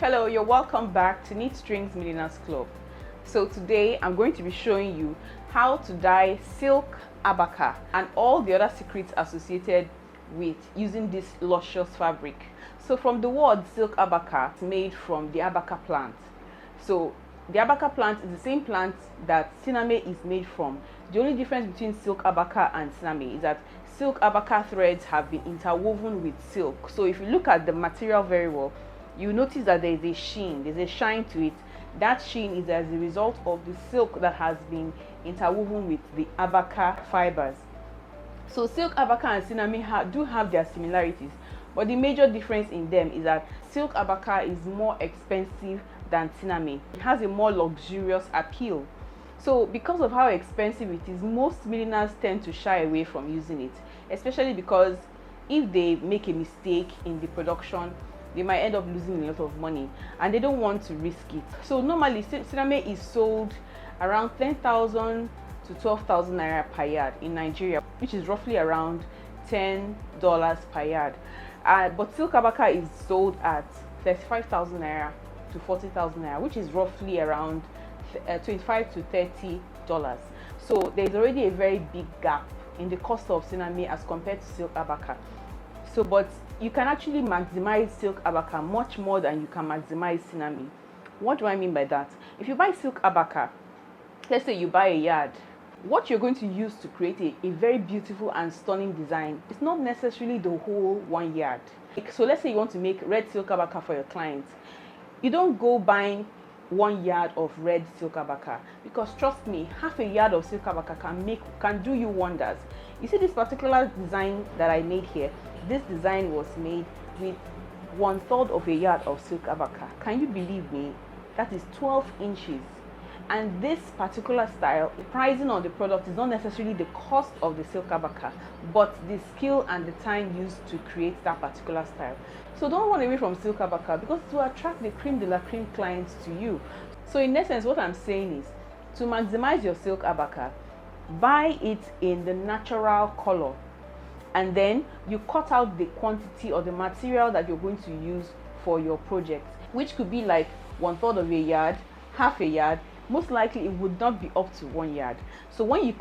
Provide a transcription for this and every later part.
Hello, you're welcome back to Knit Strings Milliners Club. So today I'm going to be showing you how to dye silk abaca and all the other secrets associated with using this luscious fabric. So from the word silk abaca, it's made from the abaca plant. So the abaca plant is the same plant that siname is made from. The only difference between silk abaca and siname is that silk abaca threads have been interwoven with silk. So if you look at the material very well, you notice that there is a sheen, there's a shine to it. That sheen is as a result of the silk that has been interwoven with the abaca fibers. So silk abaca and siname do have their similarities, but the major difference in them is that silk abaca is more expensive than siname. It has a more luxurious appeal. So because of how expensive it is, most milliners tend to shy away from using it, especially because if they make a mistake in the production, they might end up losing a lot of money and they don't want to risk it. So normally siname is sold around 10,000 to 12,000 naira per yard in Nigeria, which is roughly around $10 per yard. But silk abaca is sold at 35,000 naira to 40,000 naira, which is roughly around 25 to $30. So there's already a very big gap in the cost of siname as compared to silk abaca. So but you can actually maximize silk abaca much more than you can maximize siname. What do I mean by that? If you buy silk abaca, let's say you buy a yard, what you're going to use to create a very beautiful and stunning design is not necessarily the whole 1 yard. So let's say you want to make red silk abaca for your client. You don't go buying 1 yard of red silk abaca, because trust me, half a yard of silk abaca can do you wonders. You see this particular design that I made here? This design was made with 1/3 of a yard of silk abaca. Can you believe me? That is 12 inches. And this particular style, the pricing on the product is not necessarily the cost of the silk abaca, but the skill and the time used to create that particular style. So don't run away from silk abaca, because it will attract the cream de la cream clients to you. So in essence, what I'm saying is, to maximize your silk abaca, buy it in the natural color, and then you cut out the quantity or the material that you're going to use for your project, which could be like 1/3 of a yard, half a yard. Most likely it would not be up to 1 yard. So when you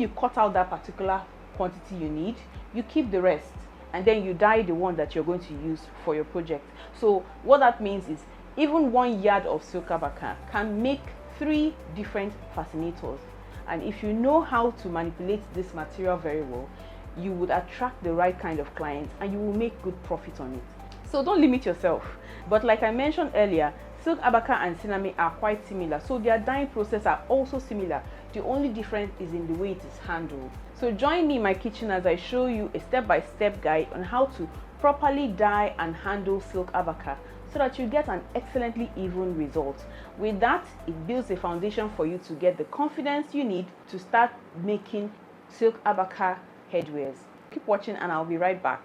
cut out that particular quantity you need, you keep the rest, and then you dye the one that you're going to use for your project. So what that means is, even 1 yard of silk abaca can make 3 different fascinators. And if you know how to manipulate this material very well, you would attract the right kind of clients and you will make good profit on it. So don't limit yourself. But like I mentioned earlier, silk abaca and siname are quite similar, so their dyeing process are also similar. The only difference is in the way it is handled. So join me in my kitchen as I show you a step-by-step guide on how to properly dye and handle silk abaca, so that you get an excellently even result. With that, it builds a foundation for you to get the confidence you need to start making silk abaca headwears. Keep watching and I'll be right back.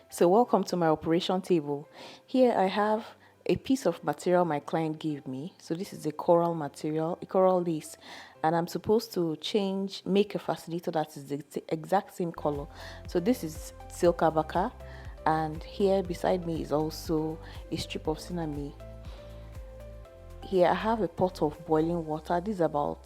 So welcome to my operation table. Here I have a piece of material my client gave me. So this is a coral material, a coral lace, and I'm supposed to make a fascinator that is the exact same color. So this is silk abaca, and here beside me is also a strip of siname. Here I have a pot of boiling water. This is about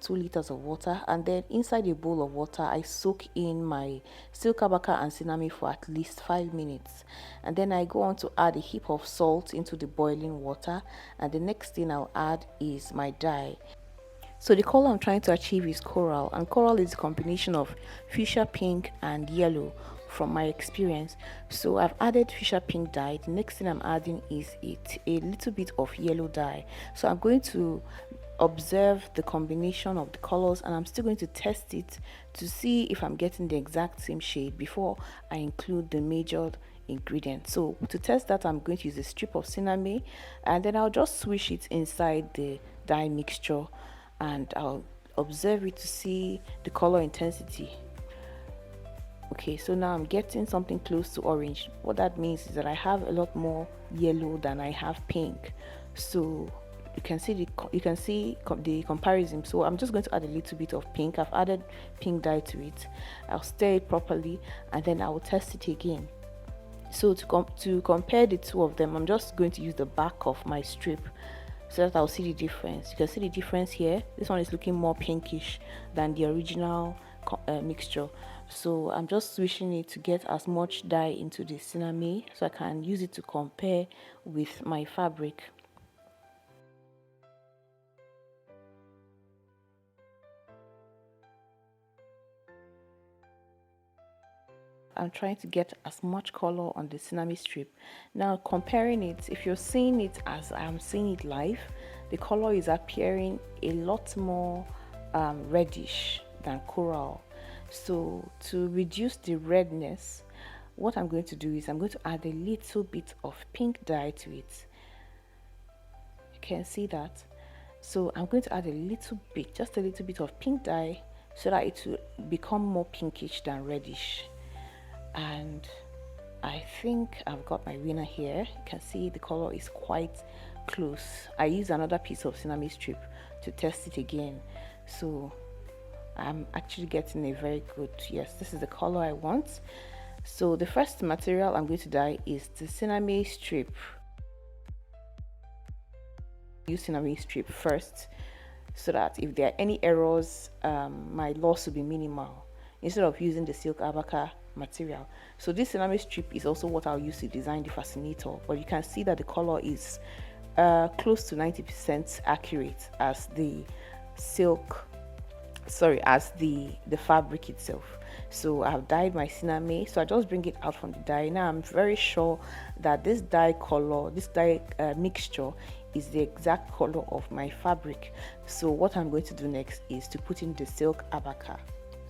2 liters of water, and then inside a bowl of water I soak in my silk abaca and siname for at least 5 minutes, and then I go on to add a heap of salt into the boiling water, and the next thing I'll add is my dye. So the color I'm trying to achieve is coral, and coral is a combination of fuchsia pink and yellow from my experience. So I've added fuchsia pink dye. The next thing I'm adding is a little bit of yellow dye. So I'm going to observe the combination of the colors, and I'm still going to test it to see if I'm getting the exact same shade before I include the major ingredient. So to test that, I'm going to use a strip of siname, and then I'll just swish it inside the dye mixture, and I'll observe it to see the color intensity. Okay, so now I'm getting something close to orange. What that means is that I have a lot more yellow than I have pink. So you can see the comparison. So I'm just going to add a little bit of pink. I've added pink dye to it. I'll stir it properly, and then I will test it again. So to compare the two of them, I'm just going to use the back of my strip so that I'll see the difference. You can see the difference here. This one is looking more pinkish than the original mixture. So I'm just switching it to get as much dye into the cinnamon so I can use it to compare with my fabric. I'm trying to get as much color on the cinnamon strip. Now comparing it, if you're seeing it as I'm seeing it live, the color is appearing a lot more reddish than coral. So to reduce the redness, what I'm going to do is I'm going to add a little bit of pink dye to it. You can see that. So I'm going to add a little bit, just a little bit of pink dye so that it will become more pinkish than reddish. And I think I've got my winner here. You can see the color is quite close. I use another piece of cinnamon strip to test it again. So I'm actually getting a very good, yes, this is the color I want. So the first material I'm going to dye is the cinnamon strip. Use cinnamon strip first so that if there are any errors, my loss will be minimal instead of using the silk abaca material. So this cinnamon strip is also what I'll use to design the fascinator, but you can see that the color is close to 90% accurate as the silk, sorry, as the fabric itself. So I've dyed my cinnamon, so I just bring it out from the dye. Now I'm very sure that this dye color, this dye mixture is the exact color of my fabric. So what I'm going to do next is to put in the silk abaca.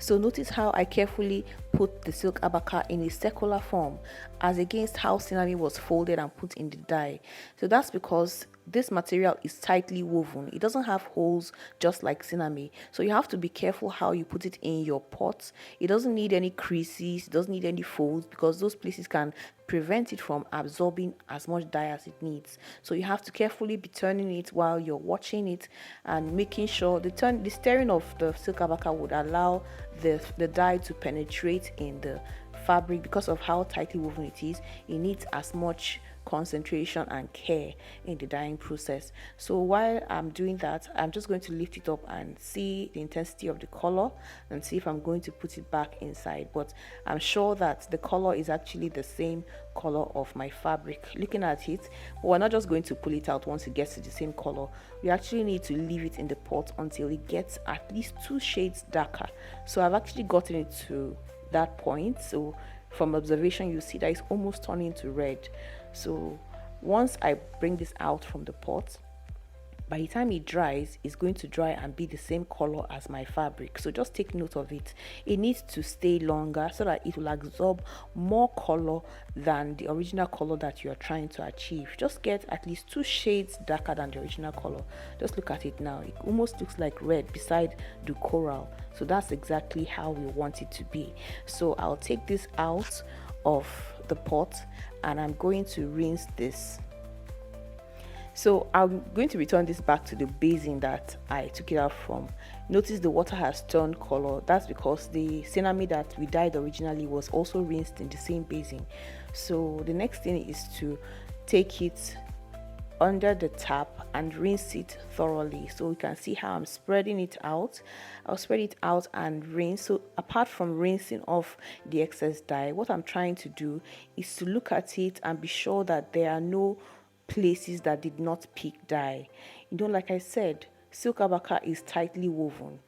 So notice how I carefully put the silk abaca in a circular form as against how cinnamon was folded and put in the dye. So that's because this material is tightly woven. It doesn't have holes just like cinnamon. So you have to be careful how you put it in your pot. It doesn't need any creases, it doesn't need any folds because those places can prevent it from absorbing as much dye as it needs. So you have to carefully be turning it while you're watching it and making sure the stirring of the silk abaca would allow the dye to penetrate in the fabric. Because of how tightly woven it is, it needs as much concentration and care in the dyeing process. So while I'm doing that, I'm just going to lift it up and see the intensity of the color and see if I'm going to put it back inside. But I'm sure that the color is actually the same color of my fabric. Looking at it, but we're not just going to pull it out once it gets to the same color. We actually need to leave it in the pot until it gets at least 2 shades darker. So I've actually gotten it to that point. So from observation, you see that it's almost turning to red. So once I bring this out from the pot, by the time it dries, it's going to dry and be the same color as my fabric. So just take note of it. It needs to stay longer so that it will absorb more color than the original color that you are trying to achieve. Just get at least 2 shades darker than the original color. Just look at it now. It almost looks like red beside the coral. So that's exactly how we want it to be. So I'll take this out of the pot and I'm going to rinse this. So I'm going to return this back to the basin that I took it out from. Notice the water has turned color. That's because the cinnamon that we dyed originally was also rinsed in the same basin. So the next thing is to take it under the tap and rinse it thoroughly. So you can see how I'm spreading it out. I'll spread it out and rinse. So apart from rinsing off the excess dye, what I'm trying to do is to look at it and be sure that there are no places that did not pick dye. Like I said, silk abaca is tightly woven.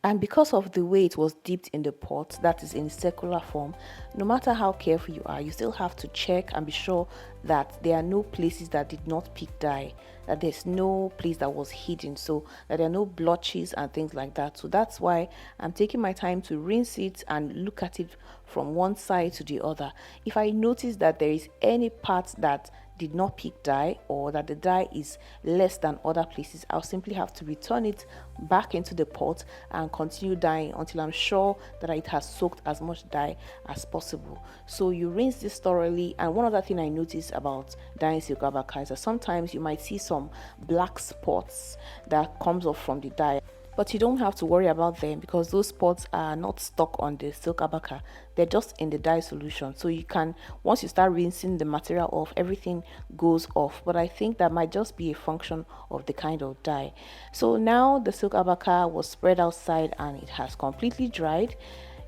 And because of the way it was dipped in the pot, that is in circular form, no matter how careful you are, you still have to check and be sure that there are no places that did not pick dye, that there's no place that was hidden, so that there are no blotches and things like that. So that's why I'm taking my time to rinse it and look at it from one side to the other. If I notice that there is any part that did not pick dye or that the dye is less than other places, I'll simply have to return it back into the pot and continue dyeing until I'm sure that it has soaked as much dye as possible. So you rinse this thoroughly. And one other thing I noticed about dyeing silk abaca is that sometimes you might see some black spots that comes off from the dye. But you don't have to worry about them because those spots are not stuck on the silk abaca. They're just in the dye solution. So you can, once you start rinsing the material off, everything goes off. But I think that might just be a function of the kind of dye. So now the silk abaca was spread outside and it has completely dried.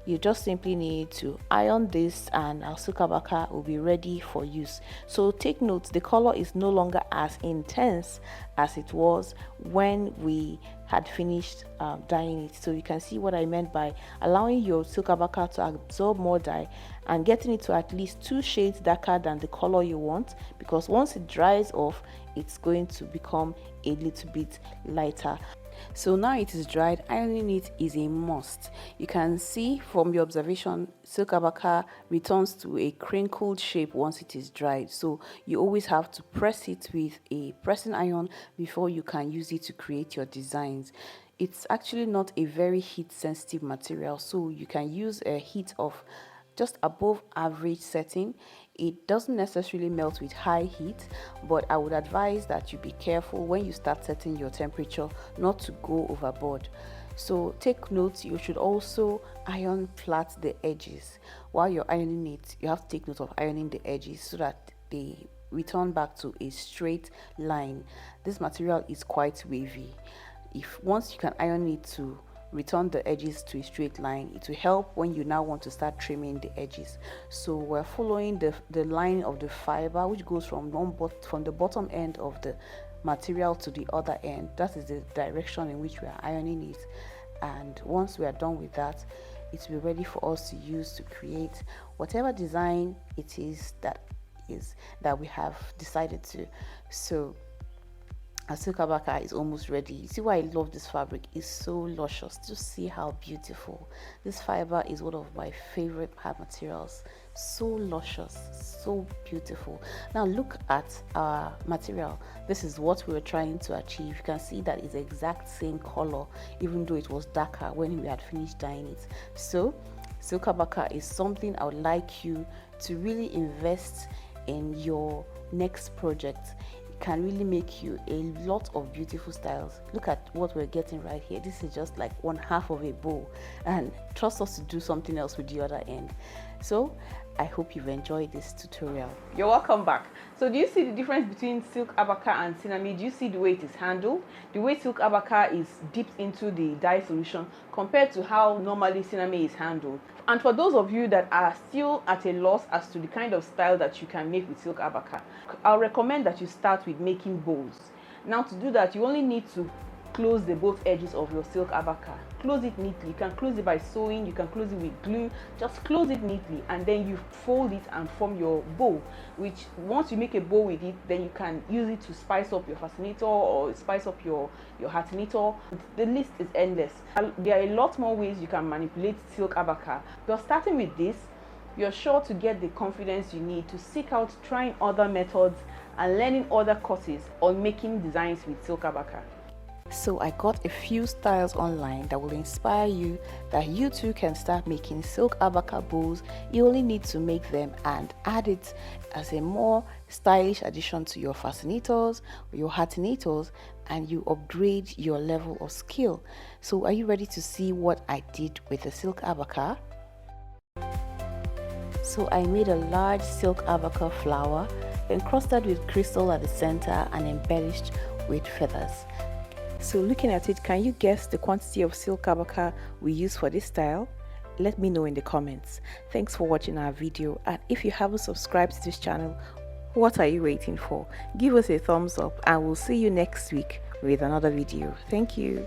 You just simply need to iron this and our silk abaca will be ready for use. So take note, the color is no longer as intense as it was when we had finished dyeing it. So you can see what I meant by allowing your silk abaca to absorb more dye and getting it to at least 2 shades darker than the color you want, because once it dries off, it's going to become a little bit lighter. So now it is dried, ironing it is a must. You can see from your observation, silk abaca returns to a crinkled shape once it is dried. So you always have to press it with a pressing iron before you can use it to create your designs. It's actually not a very heat sensitive material, so you can use a heat of just above average setting. It doesn't necessarily melt with high heat, but I would advise that you be careful when you start setting your temperature not to go overboard. So take note, you should also iron flat the edges. While you're ironing it, you have to take note of ironing the edges so that they return back to a straight line. This material is quite wavy. If once you can iron it to return the edges to a straight line, it will help when you now want to start trimming the edges. So we're following the line of the fiber, which goes from the bottom end of the material to the other end. That is the direction in which we are ironing it, and once we are done with that, it will be ready for us to use to create whatever design it is that we have decided to. So our silk abaca is almost ready. You see why I love this fabric? It's so luscious. Just see how beautiful. This fiber is one of my favorite materials. So luscious, so beautiful. Now look at our material. This is what we were trying to achieve. You can see that it's the exact same color, even though it was darker when we had finished dyeing it. So silk abaca is something I would like you to really invest in your next project. Can really make you a lot of beautiful styles. Look at what we're getting right here. This is just like 1/2 of a bow, and trust us to do something else with the other end. So I hope you've enjoyed this tutorial. You're welcome back. So do you see the difference between silk abaca and cinnamon? Do you see the way it is handled? The way silk abaca is dipped into the dye solution compared to how normally cinnamon is handled. And for those of you that are still at a loss as to the kind of style that you can make with silk abaca, I'll recommend that you start with making bows. Now to do that, you only need to close the both edges of your silk abaca. Close it neatly. You can close it by sewing, you can close it with glue. Just close it neatly and then you fold it and form your bow, which once you make a bow with it, then you can use it to spice up your fascinator or spice up your hatenator. The list is endless. There are a lot more ways you can manipulate silk abaca, but starting with this, you're sure to get the confidence you need to seek out trying other methods and learning other courses on making designs with silk abaca. So I got a few styles online that will inspire you that you too can start making silk abaca bows. You only need to make them and add it as a more stylish addition to your fascinators or your hatenators, and you upgrade your level of skill. So are you ready to see what I did with the silk abaca? So I made a large silk abaca flower, encrusted with crystal at the center and embellished with feathers. So looking at it, can you guess the quantity of silk abaca we use for this style? Let me know in the comments. Thanks for watching our video, and if you haven't subscribed to this channel, what are you waiting for? Give us a thumbs up and we'll see you next week with another video. Thank you.